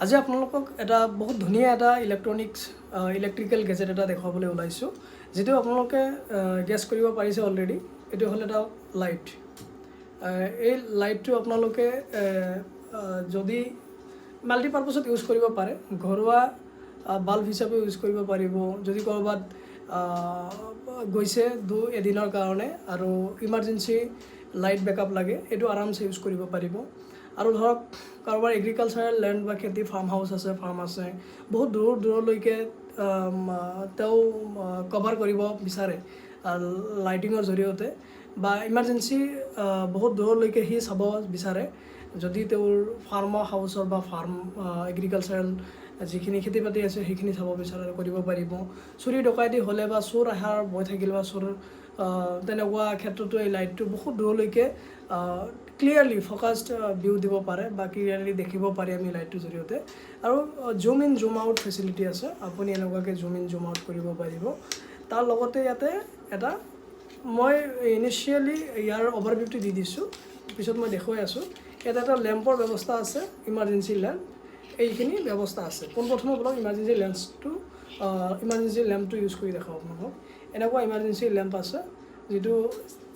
আজি আপোনালোকক এটা বহুত ধুনীয়া এটা ইলেক্ট্ৰিকেল গেজেট এটা দেখাবলৈ ওলাইছোঁ, যিটো আপোনালোকে গেছ কৰিব পাৰিছে অলৰেডি। এইটো হ'ল এটা লাইট। এই লাইটটো আপোনালোকে যদি মাল্টিপাৰ্পাছত ইউজ কৰিব পাৰে, ঘৰুৱা বাল্ব হিচাপে ইউজ কৰিব পাৰিব। যদি ক'ৰবাত গৈছে এদিনৰ কাৰণে আৰু ইমাৰ্জেঞ্চি লাইট বেকআপ লাগে, এইটো আৰামছে ইউজ কৰিব পাৰিব। আৰু ধৰক কাৰোবাৰ এগ্ৰিকালচাৰেল লেণ্ড বা খেতি ফাৰ্ম হাউচ আছে, ফাৰ্ম আছে, বহুত দূৰলৈকে তেওঁ কভাৰ কৰিব বিচাৰে লাইটিঙৰ জৰিয়তে, বা ইমাৰ্জেঞ্চি বহুত দূৰলৈকে সি চাব বিচাৰে। যদি তেওঁৰ ফাৰ্ম হাউচৰ বা এগ্ৰিকালচাৰেল যিখিনি খেতি বাতি আছে সেইখিনি চাব বিচাৰে, কৰিব পাৰিব। চুৰি ডকাইতি হ'লে বা চোৰ অহাৰ ভয় থাকিলে বা চোৰ তেনেকুৱা ক্ষেত্ৰতো এই লাইটটো বহুত দূৰলৈকে ক্লিয়াৰলি ফ'কাছড ভিউ দিব পাৰে বা ক্লিয়াৰলি দেখিব পাৰি আমি লাইটটোৰ জৰিয়তে। আৰু জুম ইন জুম আউট ফেচিলিটি আছে, আপুনি এনেকুৱাকৈ জুম ইন জুম আউট কৰিব পাৰিব। তাৰ লগতে ইয়াতে এটা মই ইনিচিয়েলি ইয়াৰ অভাৰভিউটো দি দিছোঁ, পিছত মই দেখুৱাই আছোঁ। ইয়াতে এটা লেম্পৰ ব্যৱস্থা আছে, ইমাৰ্জেঞ্চি লেম্প, এইখিনি ব্যৱস্থা আছে। পোনপ্ৰথমে আপোনাক ইমাৰ্জেঞ্চি লেম্পটো ইউজ কৰি দেখাওঁ আপোনালোকক। এনেকুৱা ইমাৰ্জেঞ্চি লেম্প আছে, যিটো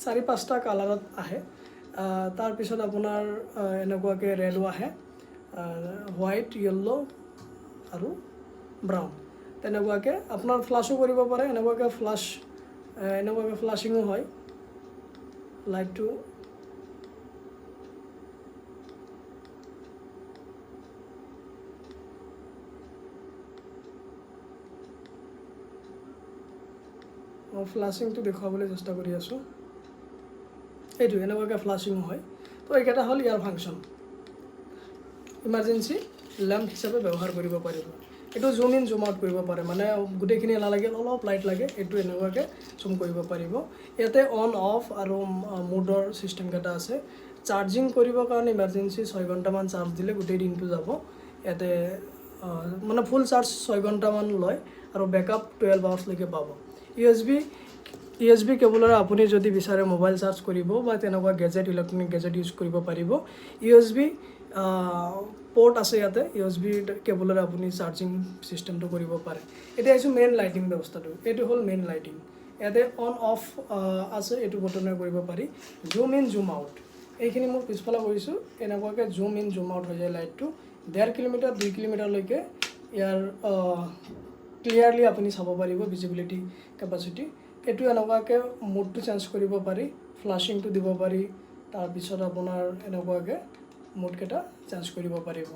4-5টা কালাৰত আহে। তাৰপিছত আপোনাৰ এনেকুৱাকৈ ৰেডো আহে, হোৱাইট, য়েল্ল' আৰু ব্ৰাউন। তেনেকুৱাকৈ আপোনাৰ ফ্লাছো কৰিব পাৰে, এনেকুৱাকৈ ফ্লাছিঙো হয় লাইটটো। মই ফ্লাছিংটো দেখুৱাবলৈ চেষ্টা কৰি আছোঁ। এইটো এনেকুৱাকৈ ফ্লাছিঙো হয়। তো এইকেইটা হ'ল ইয়াৰ ফাংচন। ইমাৰ্জেঞ্চি লেম্প হিচাপে ব্যৱহাৰ কৰিব পাৰিব। এইটো জুম ইন জুম আউট কৰিব পাৰে, মানে গোটেইখিনি নালাগে, অলপ লাইট লাগে, এইটো এনেকুৱাকৈ জুম কৰিব পাৰিব। ইয়াতে অন অফ আৰু মুডৰ ছিষ্টেমকেইটা আছে। চাৰ্জিং কৰিবৰ কাৰণে ইমাৰ্জেঞ্চি 6 ঘণ্টামান চাৰ্জ দিলে গোটেই দিনটো যাব। ইয়াতে মানে ফুল চাৰ্জ 6 ঘণ্টামান লয় আৰু বেকআপ 12 আৱাৰ্ছলৈকে পাব। USB কেবলেৰে আপুনি যদি বিচাৰে মোবাইল চাৰ্জ কৰিব বা তেনেকুৱা ইলেক্ট্ৰনিক গেজেট ইউজ কৰিব পাৰিব। USB পৰ্ট আছে ইয়াতে, USB কেবলেৰে আপুনি চাৰ্জিং ছিষ্টেমটো কৰিব পাৰে। এতিয়া আহিছোঁ মেইন লাইটিং ব্যৱস্থাটো। এইটো হ'ল মেইন লাইটিং। ইয়াতে অন অফ আছে, এইটো বটনেৰে কৰিব পাৰি। জুম ইন জুম আউট, এইখিনি মই পিছফালে কৰিছোঁ। এনেকুৱাকৈ জুম ইন জুম আউট হৈ যায় লাইটটো। 1.5 কিলোমিটাৰ 2 কিলোমিটাৰলৈকে ইয়াৰ ক্লিয়াৰলি আপুনি চাব পাৰিব, ভিজিবিলিটি কেপাচিটি। এইটো এনেকুৱাকৈ মুডটো চেঞ্জ কৰিব পাৰি, ফ্লাছিংটো দিব পাৰি, তাৰপিছত আপোনাৰ এনেকুৱাকৈ মুডকেইটা চেঞ্জ কৰিব পাৰিব।